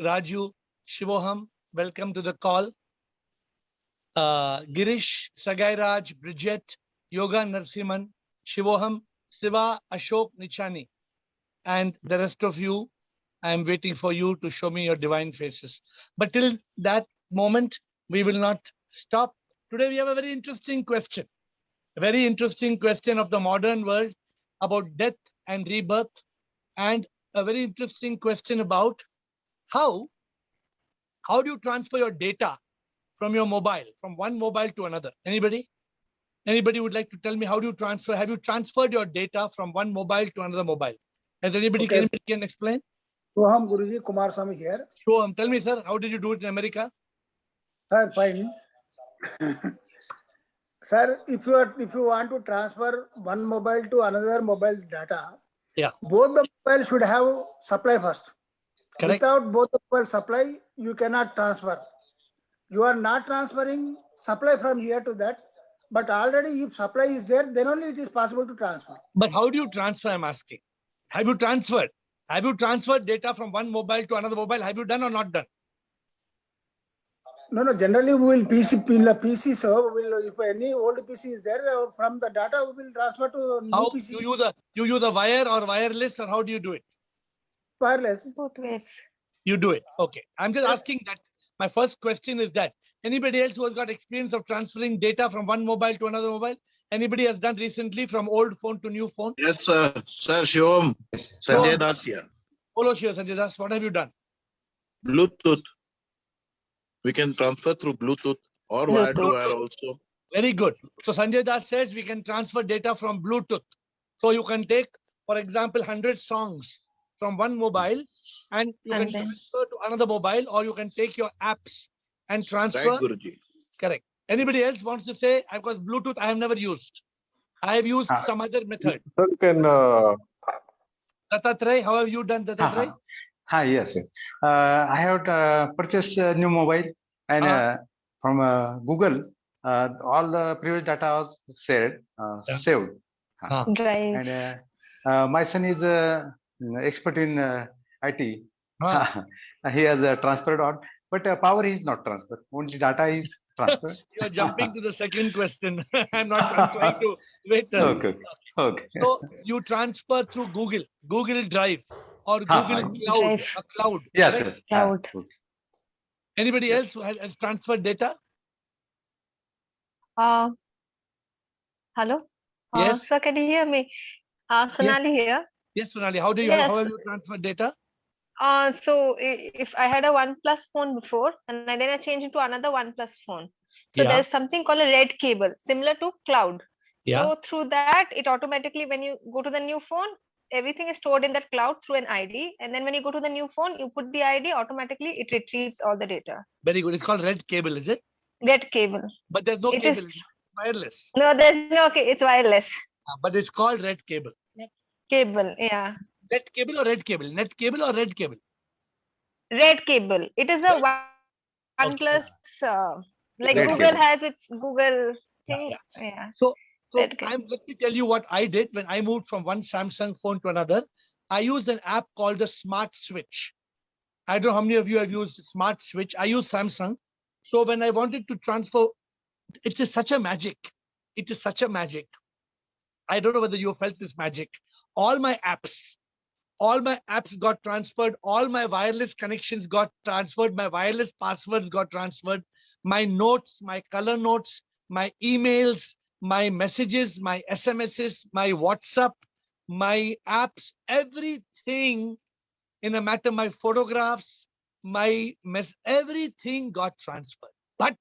Raju, Shivoham, welcome to the call. Girish, Sagairaj, Bridget, Yoga Narsiman, Shivoham, Siva, Ashok Nichani, and the rest of you. I am waiting for you to show me your divine faces. But till that moment, we will not stop. Today, we have a very interesting question. A very interesting question of the modern world about death and rebirth, and a very interesting question about how do you transfer your data from your mobile, from one mobile to another? Anybody would like to tell me, how do you transfer? Have you transferred your data from one mobile to another mobile? Has anybody can explain? Soham Guruji, Kumar Swami here. Soham, tell me, sir, how did you do it in America? Sir, fine. Sir, if you want to transfer one mobile to another mobile data, Yeah, both the mobile should have supply first. correct. Without both the mobile supply, you cannot transfer. You are not transferring supply from here to that, but already if supply is there, then only it is possible to transfer. But how do you transfer, I'm asking? Have you transferred? Have you transferred data from one mobile to another mobile? Have you done or not done? No, generally we will PC, so if any old PC is there, from the data we will transfer to new How PC. you use a wire or wireless, or how do you do it? Wireless. Both ways. You do it. Okay. I'm just Yes. asking that. My first question is that anybody else who has got experience of transferring data from one mobile to another mobile? Anybody has done recently from old phone to new phone? Yes, sir. Sir, Shivam. Sanjay Das here. Follow Shiva Sanjay Das. What have you done? Bluetooth. We can transfer through Bluetooth or wire to wire also. Very good. So Sanjay Das says we can transfer data from Bluetooth. So you can take, for example, 100 songs from one mobile and you can transfer to another mobile, or you can take your apps and transfer. Right, Guruji. Correct. Anybody else wants to say? Because Bluetooth I have never used. I have used some other method. Sir, can Dattatray, how have you done, Dattatray? Yes. I have purchased a new mobile, and from Google, all the previous data was saved. Drive. And my son is expert in IT. He has transferred on, but power is not transferred. Only data is transferred. You are jumping to the second question. I'm trying to wait. Okay. So you transfer through Google Drive or Google Cloud. A cloud. Yes, right? yes. Cloud. Anybody else who has transferred data? Hello? Yes. Sir, can you hear me? Sonali here. Yes, Sonali. How have you transferred data? So if I had a OnePlus phone before, and then I changed into another OnePlus phone. So there's something called a red cable, similar to cloud. So through that, it automatically, when you go to the new phone, everything is stored in that cloud through an ID. And then when you go to the new phone, you put the ID, automatically it retrieves all the data. Very good. It's called red cable, is it? Red cable. But there's no cable. It's wireless. No, there's no, it's wireless. But it's called red cable. Cable, yeah. Net cable or red cable? Net cable or red cable? Red cable. It is a OnePlus, like Red Google cable. has its Google thing. Yeah. So Red cable. let me tell you what I did when I moved from one Samsung phone to another. I used an app called the Smart Switch. I don't know how many of you have used Smart Switch. I use Samsung. So when I wanted to transfer, it is such a magic. It is such a magic. I don't know whether you have felt this magic. All my apps got transferred. All my wireless connections got transferred. My wireless passwords got transferred. My notes, my color notes, my emails, my messages, my SMSs, my WhatsApp, my apps, everything in a matter, my photographs, everything got transferred. But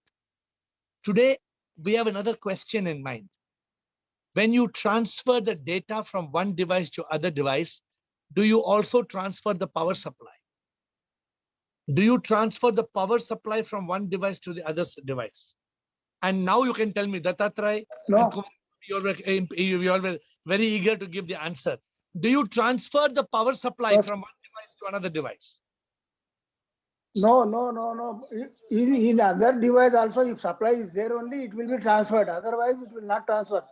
today we have another question in mind. When you transfer the data from one device to other device, do you also transfer the power supply? Do you transfer the power supply from one device to the other device? And now you can tell me, Dattatray, No. you're very eager to give the answer. Do you transfer the power supply from one device to another device? No. In other device also, if supply is there only, it will be transferred. Otherwise, it will not transfer.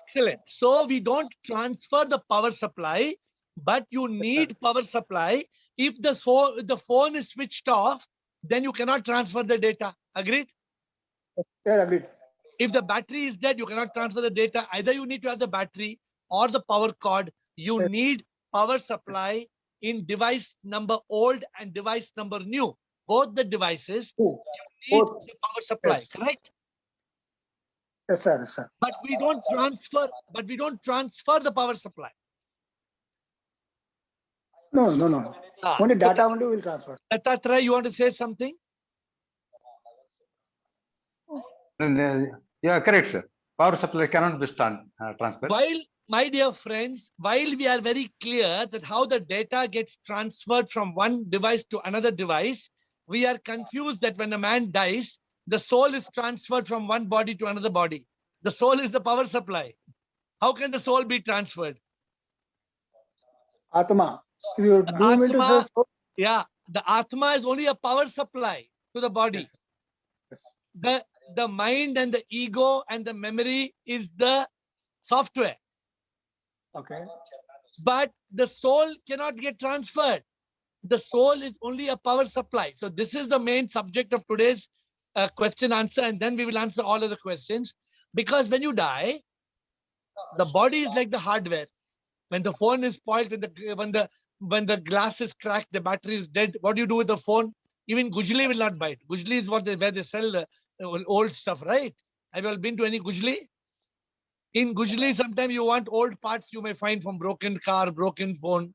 Excellent. So we don't transfer the power supply, but you need power supply If the phone is switched off, then you cannot transfer the data. Agreed? Yeah, agreed. If the battery is dead, you cannot transfer the data. Either you need to have the battery or the power cord. You Yes. need power supply in device number old and device number new. Both the devices Oh, need both. the power supply, Yes. correct? Yes, sir. Yes, sir. But we don't transfer the power supply. No, no, no. Only So data only will transfer. Dattatreya, you want to say something? Yeah, correct, sir. Power supply cannot be transferred. While, my dear friends, while we are very clear that how the data gets transferred from one device to another device, we are confused that when a man dies, the soul is transferred from one body to another body. The soul is the power supply. How can the soul be transferred? Atma. If you do mean to Atma, say so, yeah, the Atma is only a power supply to the body. yes, yes. The mind and the ego and the memory is the software. Okay. But the soul cannot get transferred. The soul is only a power supply. So this is the main subject of today's question answer, and then we will answer all of the questions. Because when you die, the body is like the hardware. When the phone is spoiled, when the glass is cracked, the battery is dead. What do you do with the phone? Even Gujli will not buy it. Gujli is where they sell old stuff, right? Have you all been to any Gujli? In Gujli, sometimes you want old parts you may find from broken car, broken phone.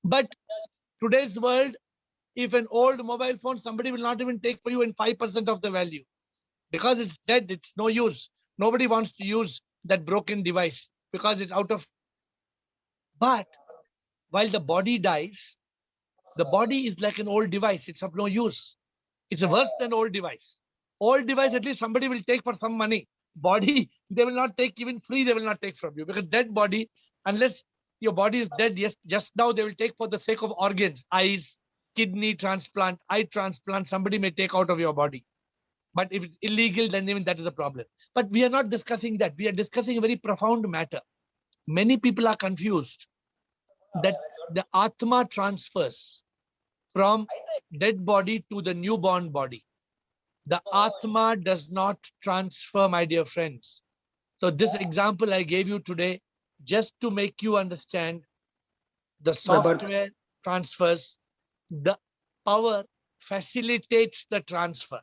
But today's world, if an old mobile phone, somebody will not even take for you in 5% of the value. Because it's dead, it's no use. Nobody wants to use that broken device because it's out of. But while the body dies, the body is like an old device. It's of no use. It's worse than old device. Old device, at least somebody will take for some money. Body, they will not take even free. They will not take from you because dead body, unless your body is dead, yes, just now they will take for the sake of organs, eyes, kidney transplant, eye transplant. Somebody may take out of your body. But if it's illegal, then even that is a problem. But we are not discussing that. We are discussing a very profound matter. Many people are confused that the Atma transfers from dead body to the newborn body. The Atma does not transfer, my dear friends. So this example I gave you today, just to make you understand, the software transfers, the power facilitates the transfer.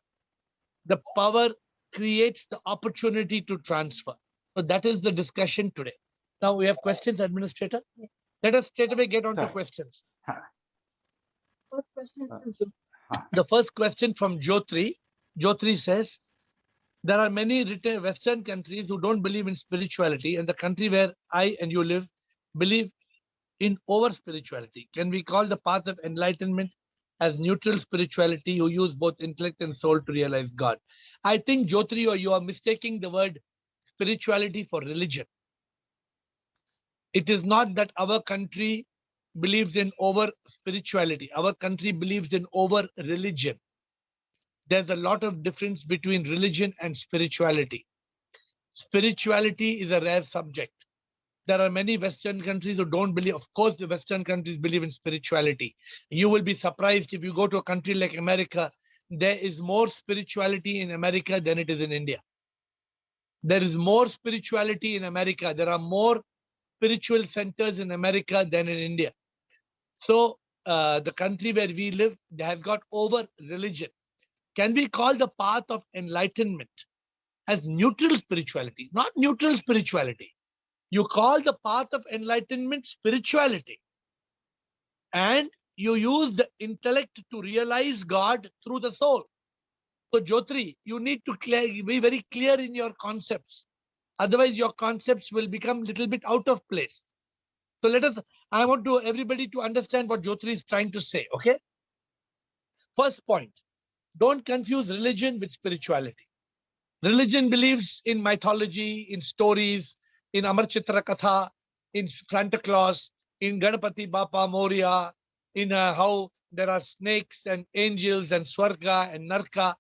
The power creates the opportunity to transfer. So that is the discussion today. Now we have questions, Administrator. Let us straight away get on to questions. First question is from you. The first question from Jyotri. Jyotri says, there are many Western countries who don't believe in spirituality, and the country where I and you live believe in over spirituality. Can we call the path of enlightenment as neutral spirituality who use both intellect and soul to realize God? I think, Jyotri, you are mistaking the word spirituality for religion. It is not that our country believes in over spirituality. Our country believes in over religion. There's a lot of difference between religion and spirituality. Spirituality is a rare subject. There are many Western countries who don't believe. Of course, the Western countries believe in spirituality. You will be surprised if you go to a country like America, there is more spirituality in America than it is in India. There is more spirituality in America. There are more spiritual centers in America than in India. So the country where we live has got over religion. Can we call the path of enlightenment as neutral spirituality? Not neutral spirituality. You call the path of enlightenment spirituality. And you use the intellect to realize God through the soul. So Jyotri, you need to be very clear in your concepts. Otherwise, your concepts will become a little bit out of place. So I want everybody to understand what Jyotri is trying to say, okay? First point, don't confuse religion with spirituality. Religion believes in mythology, in stories, in Amar Chitra Katha, in Santa Claus, in Ganapati Bappa Moria, in how there are snakes and angels and Swarga and Narka.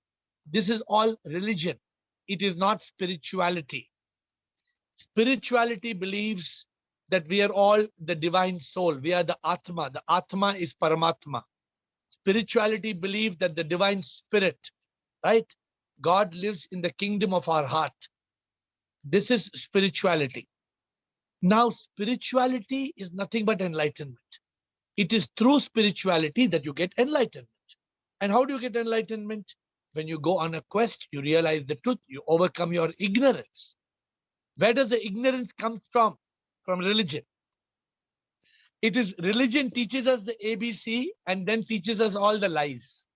This is all religion. It is not spirituality. Spirituality believes that we are all the divine soul. We are the Atma. The Atma is Paramatma. Spirituality believes that the divine spirit, right? God lives in the kingdom of our heart. This is spirituality. Now, spirituality is nothing but enlightenment. It is through spirituality that you get enlightenment. And how do you get enlightenment? When you go on a quest, you realize the truth, you overcome your ignorance. Where does the ignorance come from? From religion. It is religion teaches us the ABC and then teaches us all the lies.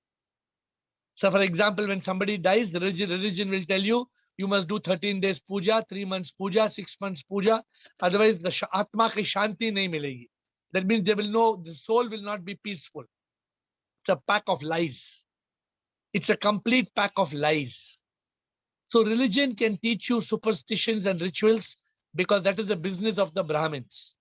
So for example, when somebody dies, the religion will tell you, you must do 13 days puja, 3 months puja, 6 months puja. Otherwise, the Atma ki shanti nahi milegi. That means they will know the soul will not be peaceful. It's a pack of lies. It's a complete pack of lies. So religion can teach you superstitions and rituals because that is the business of the Brahmins.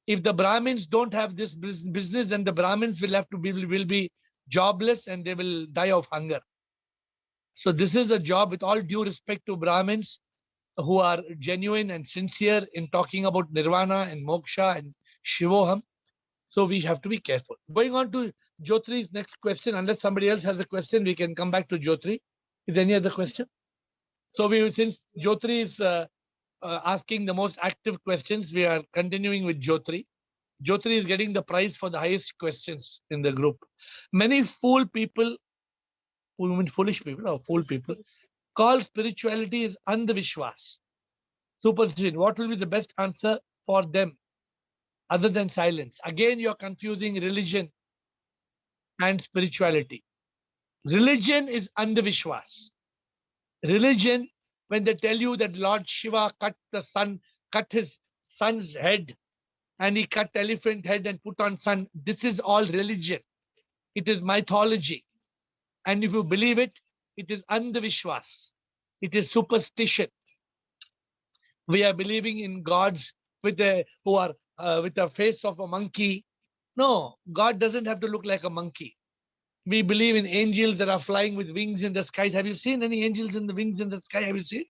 If the Brahmins don't have this business, then the Brahmins will be jobless and they will die of hunger. So this is a job, with all due respect to Brahmins who are genuine and sincere in talking about Nirvana and Moksha and Shivoham. So we have to be careful. Going on to Jyotri's next question, unless somebody else has a question, we can come back to Jyotri. Is there any other question? So since Jyotri is asking the most active questions, we are continuing with Jyotri. Jyotri is getting the prize for the highest questions in the group. Many foolish people, call spirituality as Andhavishwas, superstition. What will be the best answer for them other than silence? Again, you're confusing religion and spirituality. Religion is Andhavishwas. Religion, when they tell you that Lord Shiva cut his son's head, and he cut elephant head and put on sun, this is all religion. It is mythology. And if you believe it, it is Andhavishwas. It is superstition. We are believing in gods with the face of a monkey. No, God doesn't have to look like a monkey. We believe in angels that are flying with wings in the sky. Have you seen any angels in the wings in the sky? Have you seen?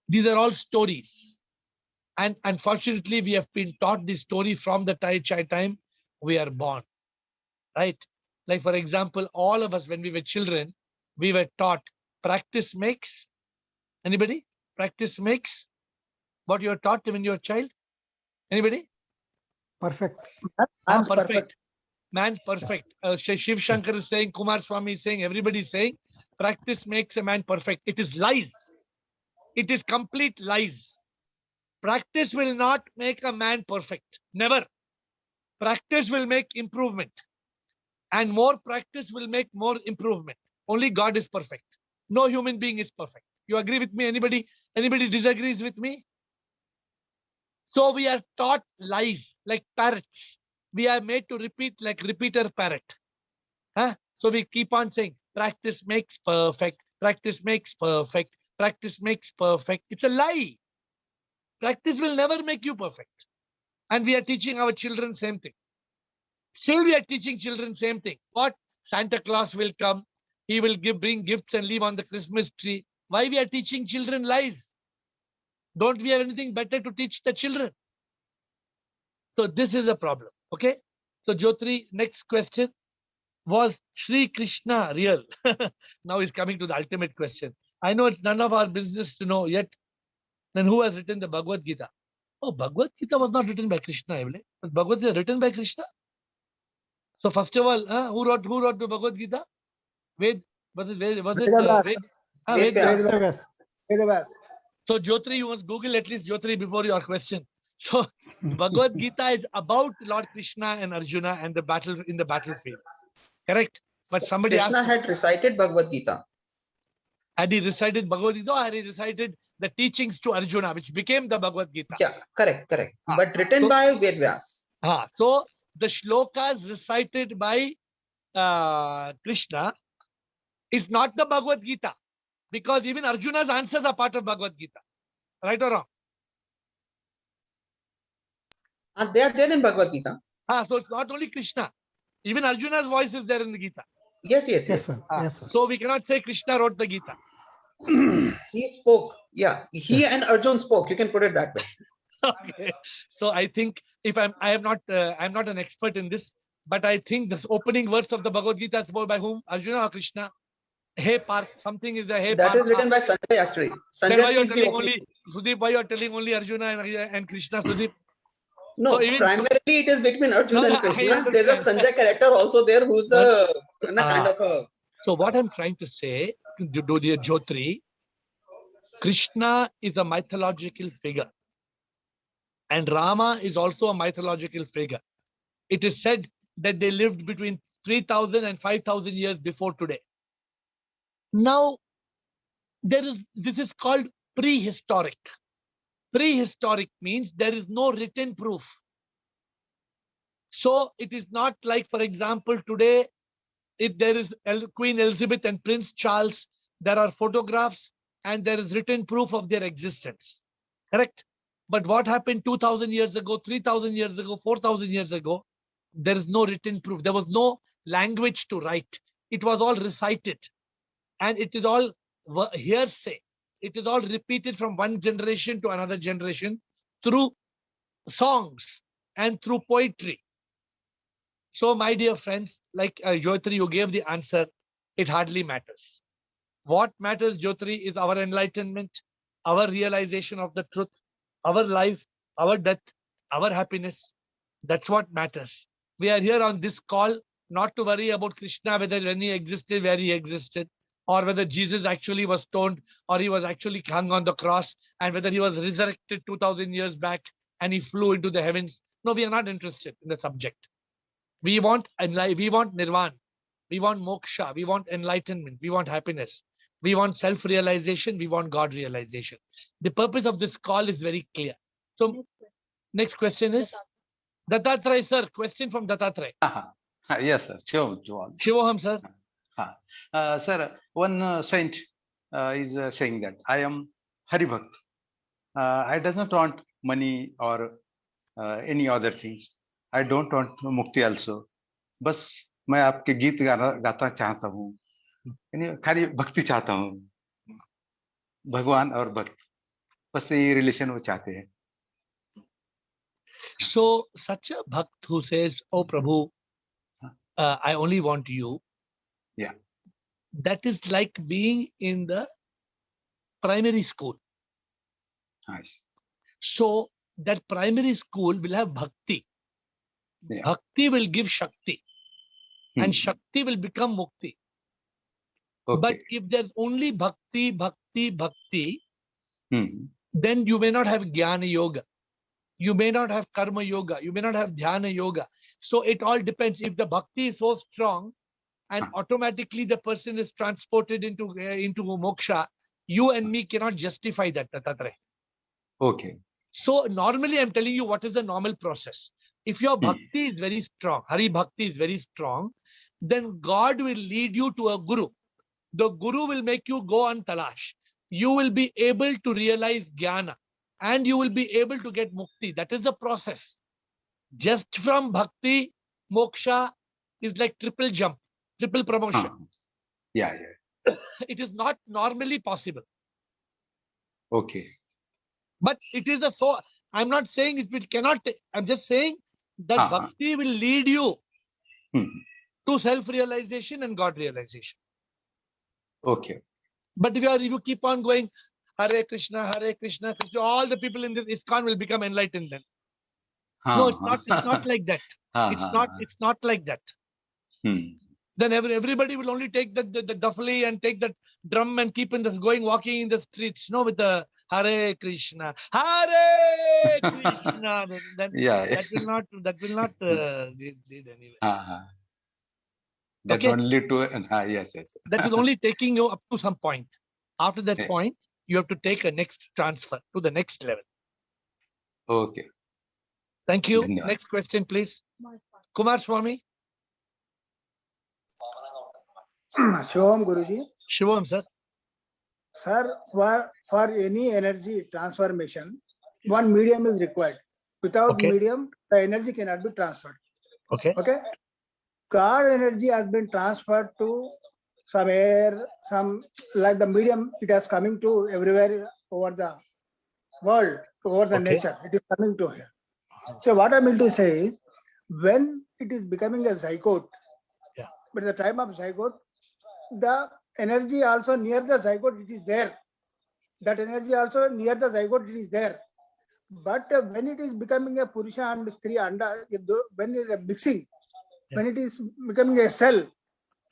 These are all stories. And unfortunately, we have been taught this story from the time we are born. Right? Like, for example, all of us, when we were children, we were taught practice makes. Anybody? Practice makes? What you were taught when you were a child? Anybody? Perfect. Perfect. Man perfect. Shiv Shankar is saying, Kumar Swami is saying, everybody is saying, practice makes a man perfect. It is lies. It is complete lies. Practice will not make a man perfect. Never. Practice will make improvement. And more practice will make more improvement. Only God is perfect. No human being is perfect. You agree with me? Anybody disagrees with me? So we are taught lies like parrots. We are made to repeat like repeater parrot. So we keep on saying, practice makes perfect. Practice makes perfect. Practice makes perfect. It's a lie. Practice will never make you perfect. And we are teaching our children same thing. Still we are teaching children same thing. What? Santa Claus will come. He will bring gifts and leave on the Christmas tree. Why we are teaching children lies? Don't we have anything better to teach the children? So this is a problem. Okay. So Jyotri, next question. Was Sri Krishna real? Now he's coming to the ultimate question. I know it's none of our business to know yet. Then who has written the Bhagavad Gita? Oh, Bhagavad Gita was not written by Krishna. Was Bhagavad Gita written by Krishna? So first of all, who wrote the Bhagavad Gita? Vedavas. So Jyotri, you must Google at least Jyotri before your question. So Bhagavad Gita is about Lord Krishna and Arjuna and the battle in the battlefield. Correct? But somebody Krishna asked, had recited Bhagavad Gita. Had he recited Bhagavad Gita or had he recited the teachings to Arjuna, which became the Bhagavad Gita? Yeah, correct. But written by Vedvyas. So the shlokas recited by Krishna is not the Bhagavad Gita, because even Arjuna's answers are part of Bhagavad Gita. Right or wrong? They are there in Bhagavad Gita. So it's not only Krishna. Even Arjuna's voice is there in the Gita. Yes. Yes, sir. Yes, sir. So we cannot say Krishna wrote the Gita. He spoke. Yeah, he and Arjun spoke. You can put it that way. Okay. So I think if I'm not an expert in this, but I think this opening verse of the Bhagavad Gita is spoken by whom? Arjuna or Krishna? Hey Parth, something is the hey That Parth. is written by Sanjay actually. Then Sanjay why you're speaks the telling opening. only Sudeep? Why you're telling only Arjuna and Krishna, Sudeep? No, So even- primarily it is between Arjuna No, and no, I Krishna. There's a understand. Sanjay character also there who's the kind of a. So what I'm trying to say to dear Jyotri, Krishna is a mythological figure. And Rama is also a mythological figure. It is said that they lived between 3,000 and 5,000 years before today. Now, this is called prehistoric. Prehistoric means there is no written proof. So it is not like, for example, today, if there is Queen Elizabeth and Prince Charles, there are photographs and there is written proof of their existence. Correct? But what happened 2,000 years ago, 3,000 years ago, 4,000 years ago? There is no written proof. There was no language to write. It was all recited. And it is all hearsay. It is all repeated from one generation to another generation through songs and through poetry. So, my dear friends, like Jyotri, you gave the answer. It hardly matters. What matters, Jyotri, is our enlightenment, our realization of the truth, our life, our death, our happiness. That's what matters. We are here on this call not to worry about Krishna, whether when he existed, where he existed, or whether Jesus actually was stoned, or he was actually hung on the cross, and whether he was resurrected 2,000 years back and he flew into the heavens. No, we are not interested in the subject. We want nirvana, we want moksha, we want enlightenment, we want happiness, we want self-realization, we want God realization. The purpose of this call is very clear. So, next question is Dattatreya, sir. Question from Dattatreya. Yes, sir. Shivoham, sir. Sir, one saint is saying that I am Haribhakt. I does not want money or any other things. I don't want mukti also. बस मैं आपके गीत गाता चाहता हूँ, यानी खाली भक्ति चाहता हूँ, भगवान और भक्त, बस ये रिलेशन वो चाहते हैं. So such a bhakt who says, "Oh Prabhu, I only want you." Yeah. That is like being in the primary school. Nice. So that primary school will have bhakti. Yeah. Bhakti will give shakti. And shakti will become mukti. Okay. But if there's only bhakti, then you may not have jnana yoga. You may not have karma yoga. You may not have dhyana yoga. So it all depends. If the bhakti is so strong and automatically the person is transported into moksha, you and me cannot justify that, Dattatreya. Okay. So normally I'm telling you what is the normal process. If your bhakti is very strong, Hari Bhakti is very strong, then God will lead you to a guru. The guru will make you go on talash. You will be able to realize jnana and you will be able to get mukti. That is the process. Just from bhakti, moksha is like triple jump, triple promotion. Yeah. It is not normally possible. Okay. But it is I'm not saying it cannot, I'm just saying that bhakti will lead you to self-realization and God realization. Okay. But if you keep on going, Hare Krishna, Krishna, all the people in this ISKCON will become enlightened then. No, it's not like that. It's not like that. Then everybody will only take the duffly and take the drum and keep walking in the streets, with the Hare Krishna, Hare Krishna. Then that will not lead anywhere. That Okay? only to yes. That will only taking you up to some point. After that point, you have to take a next transfer to the next level. Okay. Thank you. Dhanyavad. Next question, please. Kumar Swami. Shivam Guruji. Shivam, sir. Sir, for any energy transformation, one medium is required. Without medium, the energy cannot be transferred. Okay. God energy has been transferred to some air, some like the medium, it has coming to everywhere over the world, over the Okay. nature. It is coming to here. So what I mean to say is, when it is becoming a zygote, Yeah. but at the time of zygote, the energy also near the zygote, it is there. That energy also near the zygote, it is there. But when it is becoming a Purusha and Stri Anda, when it is mixing, when it is becoming a cell,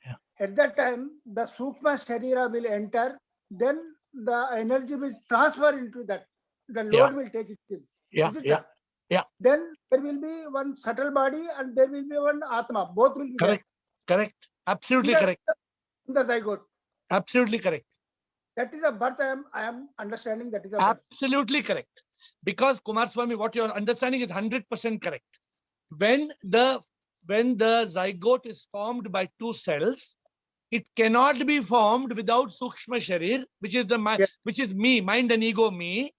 Yeah. at that time, the Sukshma Sharira will enter, then the energy will transfer into that. The load will take it in. Yeah, Is it yeah, not? yeah. Then there will be one subtle body and there will be one Atma. Both will be Correct. Correct. Absolutely there. correct. In the zygote. Absolutely correct. That is a birth. I am understanding that is a birth. Absolutely correct. Because Kumar Swami, what you're understanding is 100% correct. When the zygote is formed by two cells, it cannot be formed without Sukshma Sharir, which is the mind, Yes. which is me, mind and ego, me,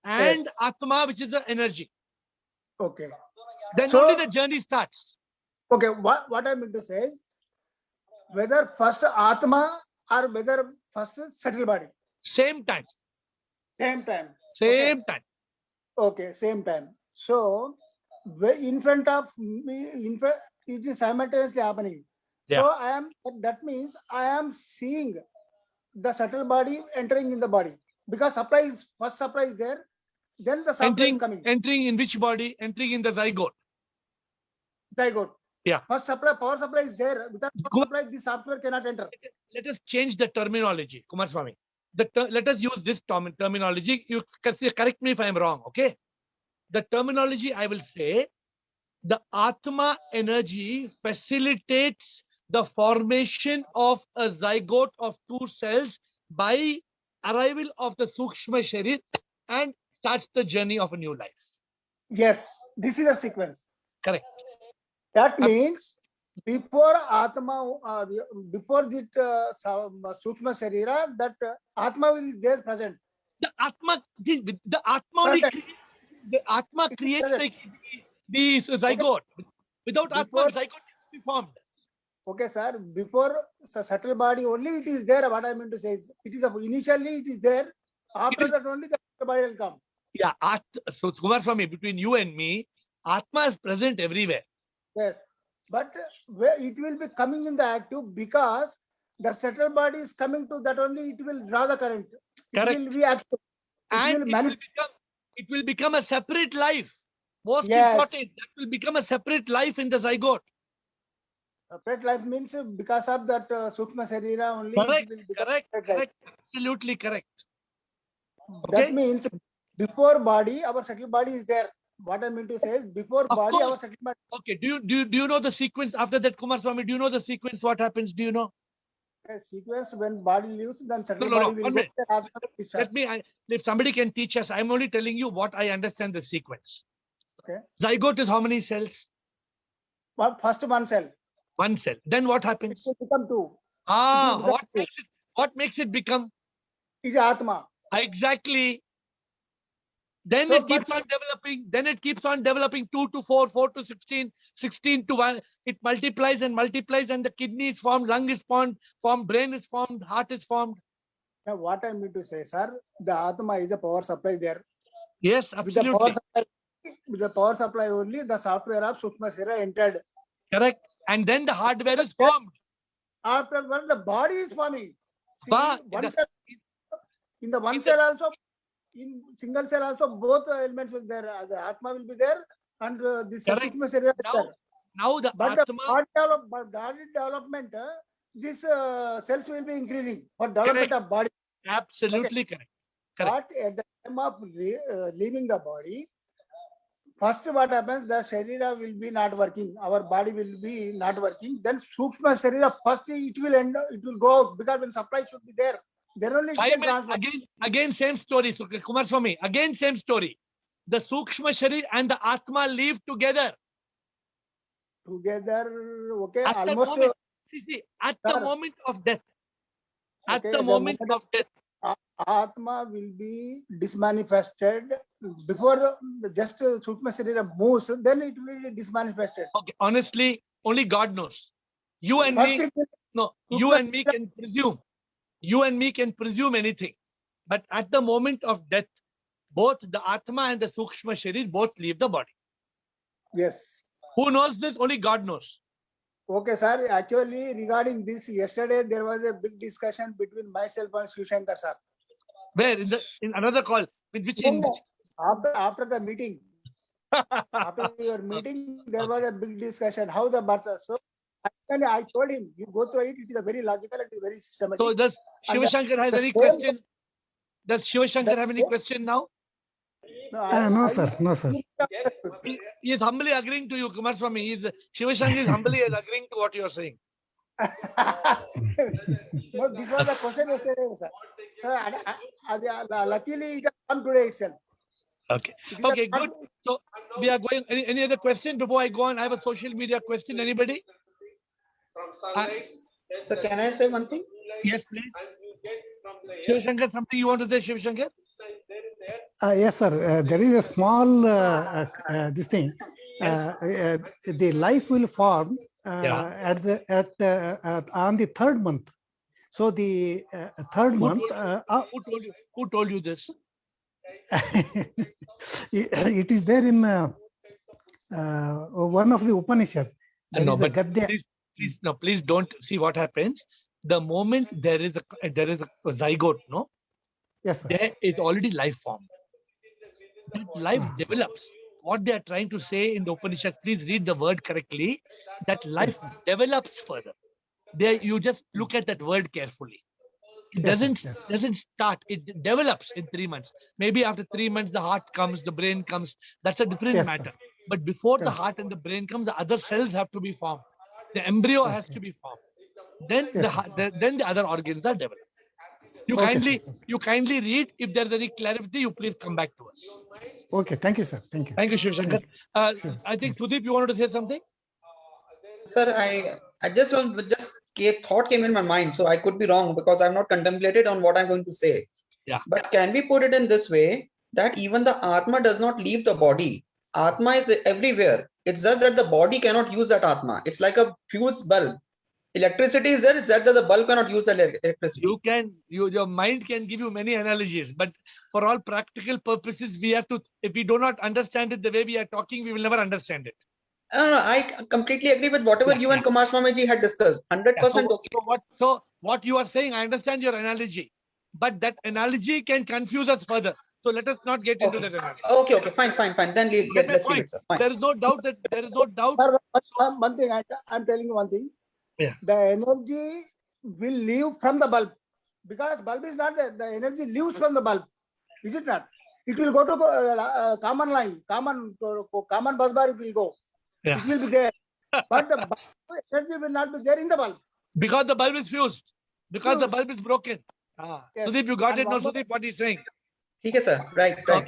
and Yes. Atma, which is the energy. Okay. Then So- only the journey starts. Okay. What I mean to say is, whether first Atma or whether first subtle body, Same time. same time. Same time. Okay, same time. So in front of me, it is simultaneously happening. So that means I am seeing the subtle body entering in the body, because first supply is there, then the supply is coming. Entering in which body? Entering in the zygote. Zygote. Yeah. First supply, power supply is there. Without power supply, the software cannot enter. Let us change the terminology, Kumar Swami. Let us use this terminology. You correct me if I am wrong, okay? The terminology I will say, the Atma energy facilitates the formation of a zygote of two cells by arrival of the Sukshma Sharir and starts the journey of a new life. Yes, this is a sequence. Correct. That means before Atma, before the Sukshma Sharira, that Atma is there present. The Atma only Present. the Atma It is creates present. the zygote. Without Atma, Before- zygote can be formed. Okay, sir. Before subtle body only it is there. What I mean to say is, it is initially it is there. After that only the subtle body will come. Yeah, so Kumar Swami, between you and me, Atma is present everywhere. Yes, but where it will be coming in the active, because the subtle body is coming to that only. It will draw the current. Correct. It will be active. And will it will become a separate life. Most Yes. important, that will become a separate life in the zygote. Separate life means because of that Sukshma Sharira only. Correct, It will become correct, separate life. correct, absolutely correct. That Okay? means before body, our subtle body is there. What I mean to say is, before Of body, our course. subtle body. Okay, do you know the sequence after that, Kumar Swami? Do you know the sequence? What happens? Do you know? Sequence when body leaves, then subtle No, body will one go. minute. Then after discharge. Let me, if somebody can teach us, I'm only telling you what I understand the sequence. Okay. Zygote is how many cells? First one cell. One cell. Then what It happens? will become two. Ah, become what makes it become? It is Atma. Exactly. Then So, it keeps on developing. Then it keeps on developing 2 to 4, 4 to 16, 16 to 1. It multiplies and multiplies, and the kidney is formed, lung is formed, brain is formed, heart is formed. Now, what I mean to say, sir, the Atma is a power supply there. Yes, With the power absolutely. supply, only the software of Sukshma Sharira entered. Correct. And then the hardware is formed. Afterwards, the body is forming. See, Ba- one the- cell, in the one in the- cell also, in single cell also, both elements will be there. The Atma will be there, and this Correct. Sukshma Sharira is Now, there. now the But the Atma, body development, this cells will be increasing for development of body. absolutely correct. Correct. But at the time of leaving the body, first what happens, the Sharira will be not working. Our body will be not working. Then Sukshma Sharira, first it will end, it will go out, because when supply should be there, then only it can transfer. Again, same story. So, Kumar Swami, again, same story. The Sukshma Sharir and the Atma live together. Together, okay, At the almost. moment, see, at the Sir. moment of death. At Okay, the the moment moment of death. Atma will be dismanifested before just Sukshma Sharira moves, then it will be dismanifested. Okay, honestly, only God knows. You and First me, it will, no, you and me can presume. You and me can presume anything. But at the moment of death, both the Atma and the Sukshma Sharir both leave the body. Yes. Who knows this? Only God knows. Okay, sir. Actually, regarding this, yesterday there was a big discussion between myself and Shivshankar, sir. Where? In another call? In which? No, after the meeting. After your meeting, there was a big discussion how the birth. So actually, I told him, you go through it. It is a very logical. It is very systematic. So does And Shivashankar has the any same- question? Does Shivashankar have any question now? No, No, sir. No, sir. He is humbly agreeing to you, Kumar Swami. Shivashankar is humbly agreeing to what you are saying. No, this was the question yesterday, sir. Luckily, it has come today itself. Okay. It is Okay, a- good. So we are going. Any other question before I go on? I have a social media question. Anybody? So can I say one thing? Yes, please. Shivashankar, something you want to say, Shivashankar? Yes, sir. There is a small this thing. The life will form on the third month. So the third month. Who told you this? It is there in one of the Upanishad. There No, is a but Gadya. please don't see what happens. The moment there is a zygote, no, Yes, sir. there is already life formed. That life develops. What they are trying to say in the Upanishad, please read the word correctly, that life develops further. There, you just look at that word carefully. It Yes, sir. doesn't start. It develops in 3 months. Maybe after 3 months, the heart comes, the brain comes. That's a different Yes, sir. matter. But before the Correct. heart and the brain comes, the other cells have to be formed. The embryo has to be formed. Then Yes, then the other organs are developed. You Okay, kindly read. If there's any clarity, you please come back to us. Okay. Thank you, sir. Thank you. Thank you, Shivshankar. Sure. I think Sudeep, you wanted to say something? Sir, I just thought came in my mind, so I could be wrong because I've not contemplated on what I'm going to say. Yeah. But can we put it in this way that even the Atma does not leave the body? Atma is everywhere. It's just that the body cannot use that Atma. It's like a fuse bulb. Electricity is there. It's just that the bulb cannot use the electricity. Your mind can give you many analogies, but for all practical purposes, we have to, if we do not understand it the way we are talking, we will never understand it. No, I completely agree with whatever you and Kumar Swamiji had discussed. 100% okay. So what you are saying, I understand your analogy, but that analogy can confuse us further. So let us not get into that analogy. Okay, fine. Then let's leave it, sir. Fine. There is no doubt. Sir, one thing, I'm telling you one thing. Yeah. The energy will leave from the bulb because bulb is not there. The energy leaves from the bulb. Is it not? It will go to common line, common bus bar. It will go. Yeah. It will be there, but the bulb energy will not be there in the bulb. Because the bulb is fused. Because the Fused. bulb is broken. Yes. Sudeep, you got And it now, one more- Sudeep, what he's saying. Okay, sir. Right. One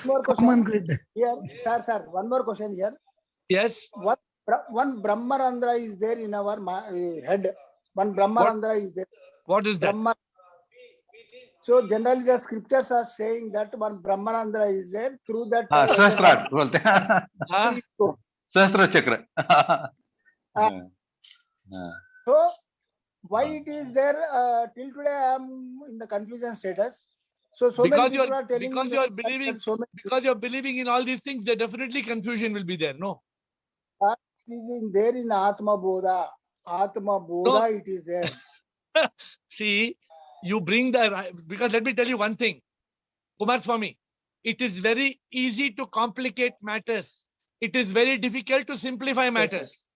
more Common question grid. here, sir. One more question here. Yes. One Brahmarandra is there in our head. One Brahmarandra is there. What is that? Brahma. So generally the scriptures are saying that one Brahmarandra is there through that. Sahasrar बोलते हैं. Sahasra chakra. So why it is there till today I am in the confusion status. So Because many people are telling because me you are that believing so many because you're believing in all these things, there definitely confusion will be there. No. it is in there in Atma Bodha. Atma Bodha it is there. See, you bring because let me tell you one thing, Kumar Swami, it is very easy to complicate matters. It is very difficult to simplify matters. Yes.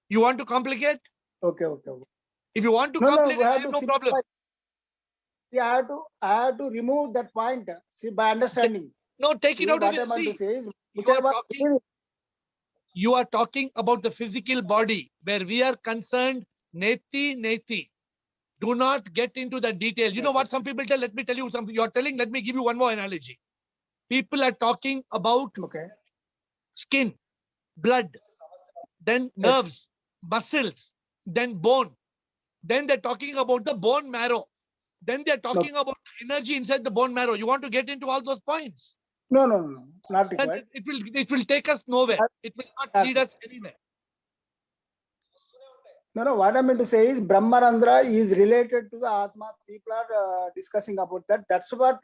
You want to complicate? Okay. If you want to No, complicate, we I have have to no problem. simplify. See, I have to remove that point. See, by understanding. No, take See, it out what of I want to see, say is, you whichever you are talking about the physical body where we are concerned. Neti. Do not get into the detail. You know what some people tell? Let me tell you something. You are telling, let me give you one more analogy. People are talking about skin, blood, then nerves, muscles, then bone. Then they're talking about the bone marrow. Then they're talking about energy inside the bone marrow. You want to get into all those points? No, not Then required. it will take us nowhere. It will not lead us anywhere. No, what I meant to say is Brahmarandra is related to the Atma. People are discussing about that. That's what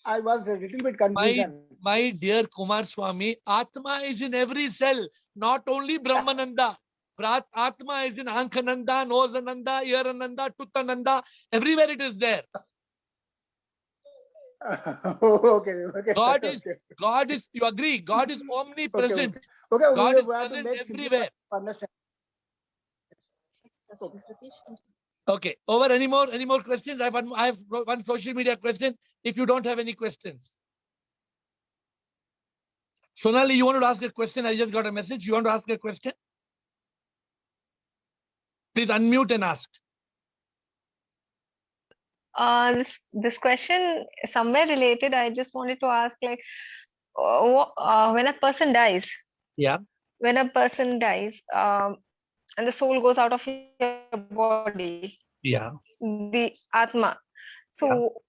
I was a little bit confused. My dear Kumar Swami, Atma is in every cell, not only Brahmananda. Atma is in Ankhananda, Nosananda, Earananda, Tuttananda. Everywhere it is there. Okay. God is, you agree? God is omnipresent. Okay. God We is have to present make everywhere. Understand. Okay. Over. Any more questions? I have one social media question. If you don't have any questions. Sonali, you want to ask a question? I just got a message. You want to ask a question? Please unmute and ask. This question is somewhere related. I just wanted to ask, like, when a person dies. Yeah. When a person dies, and the soul goes out of your body. Yeah. The Atma. So,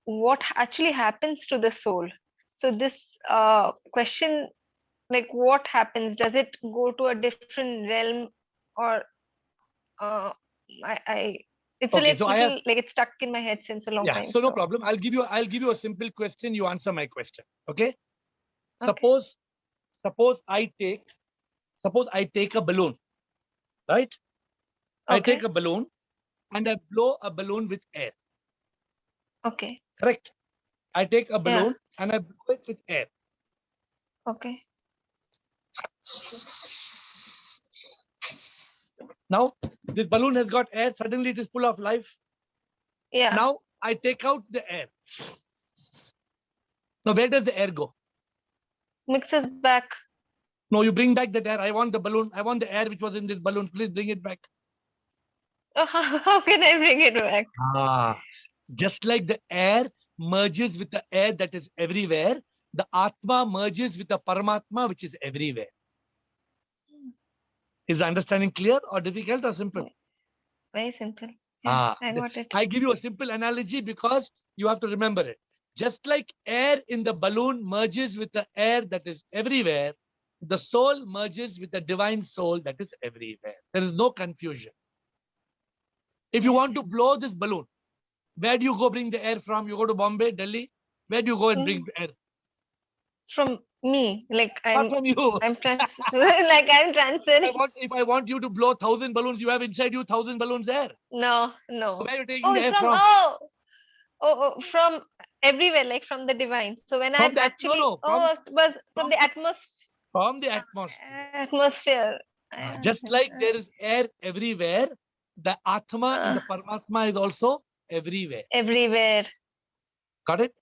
what actually happens to the soul? So this question, like, what happens? Does it go to a different realm, or it's Okay, a little like it's stuck in my head since a long time. So no problem. I'll give you a simple question. You answer my question. Okay. Suppose I take a balloon, right? I take a balloon and I blow a balloon with air. Okay. Correct. I take a balloon and I blow it with air. Okay. Now this balloon has got air. Suddenly it is full of life. Yeah. Now I take out the air. Now where does the air go? Mixes back. No, you bring back that air. I want the balloon. I want the air which was in this balloon. Please bring it back. How can I bring it back? Just like the air merges with the air that is everywhere, the Atma merges with the Paramatma which is everywhere. Is the understanding clear or difficult or simple? Very simple. Yeah, I got it. I give you a simple analogy because you have to remember it. Just like air in the balloon merges with the air that is everywhere, the soul merges with the divine soul that is everywhere. There is no confusion. If you want to blow this balloon, where do you go bring the air from? You go to Bombay, Delhi? Where do you go and bring the air? From me. Like Not from you. I'm transferring. If I want you to blow 1,000 balloons, you have inside you 1,000 balloons air. No. Where are you taking the air from? From everywhere, like from the divine. So when from it was from the atmosphere. From the atmosphere. Atmosphere. Just like there is air everywhere, the Atma and the Paramatma is also everywhere. Everywhere. Got it?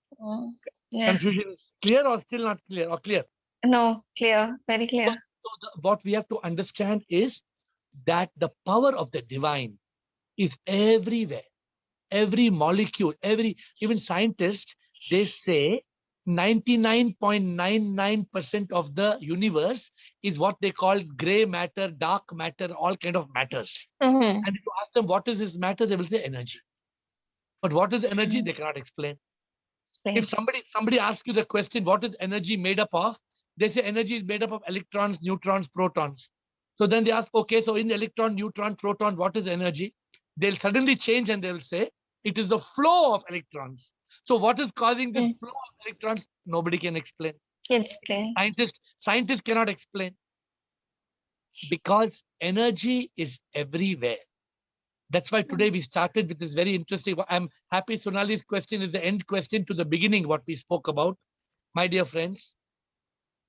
Yeah. Confusion is clear or still not clear or clear? No, clear. Very clear. So what we have to understand is that the power of the divine is everywhere. Every molecule, even scientists, they say 99.99% of the universe is what they call gray matter, dark matter, all kind of matters. And if you ask them what is this matter, they will say energy. But what is energy? They cannot explain. If somebody asks you the question, what is energy made up of? They say energy is made up of electrons, neutrons, protons. So then they ask, okay, so in electron, neutron, proton, what is energy? They'll suddenly change and they will say, it is the flow of electrons. So what is causing this flow of electrons? Nobody can explain. Scientists cannot explain. Because energy is everywhere. That's why today we started with this very interesting. I'm happy Sonali's question is the end question to the beginning, what we spoke about. My dear friends,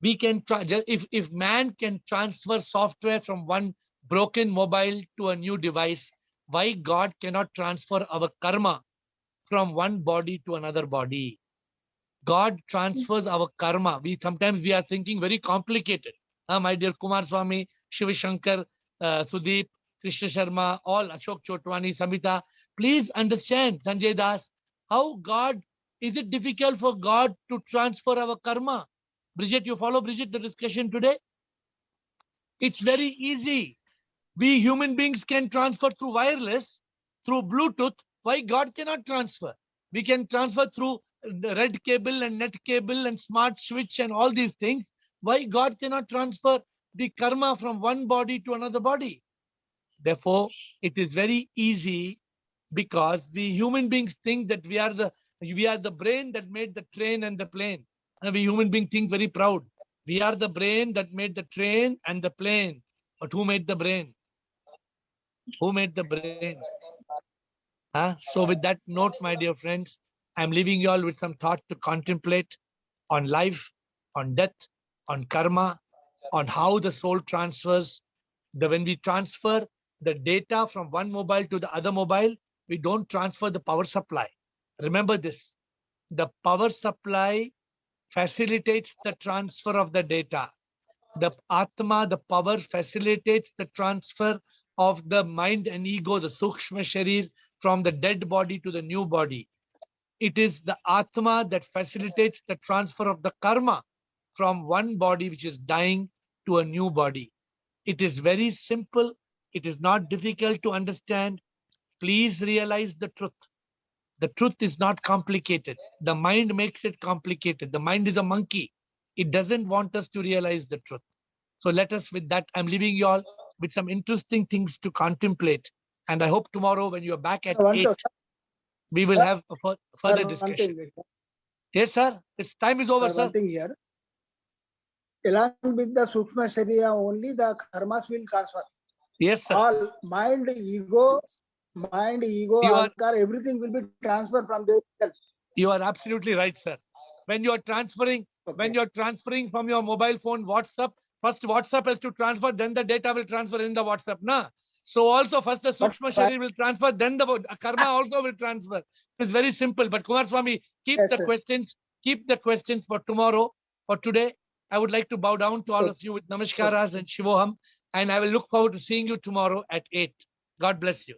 we can try, if man can transfer software from one broken mobile to a new device, why God cannot transfer our karma from one body to another body? God transfers our karma. Sometimes we are thinking very complicated. My dear Kumar Swami, Shiva Shankar, Sudeep, Krishna Sharma, all Ashok Chotwani, Samita, please understand, Sanjay Das, how God, is it difficult for God to transfer our karma? Bridget, you follow Bridget, the discussion today? It's very easy. We human beings can transfer through wireless, through Bluetooth. Why God cannot transfer? We can transfer through the red cable and net cable and smart switch and all these things. Why God cannot transfer the karma from one body to another body? Therefore, it is very easy, because we human beings think that we are the brain that made the train and the plane. And we human beings think very proud. We are the brain that made the train and the plane. But who made the brain? Who made the brain? Huh? So with that note, my dear friends, I'm leaving you all with some thought to contemplate on life, on death, on karma, on how the soul transfers. When we transfer the data from one mobile to the other mobile, we don't transfer the power supply. Remember this, the power supply facilitates the transfer of the data. The Atma, the power, facilitates the transfer of the mind and ego, the Sukshma Sharir, from the dead body to the new body. It is the Atma that facilitates the transfer of the karma from one body which is dying to a new body. It is very simple. It is not difficult to understand. Please realize the truth. The truth is not complicated. The mind makes it complicated. The mind is a monkey. It doesn't want us to realize the truth. So let us, with that, I'm leaving you all with some interesting things to contemplate. And I hope tomorrow when you're back at 8, we will have a further discussion. Yes, sir. Its time is over, sir. One thing here. Along with the Sukshma Sharira only, the karmas will transfer. Yes, sir. All mind, ego, ahankar, everything will be transferred from there. You are absolutely right, sir. When you are transferring, from your mobile phone WhatsApp, first WhatsApp has to transfer, then the data will transfer in the WhatsApp. Na? So also first the Sukshma Sharir will transfer, then the karma also will transfer. It's very simple. But Kumar Swami, keep the questions for tomorrow. For today, I would like to bow down to all of you with namaskaras and shivoham. And I will look forward to seeing you tomorrow at 8. God bless you.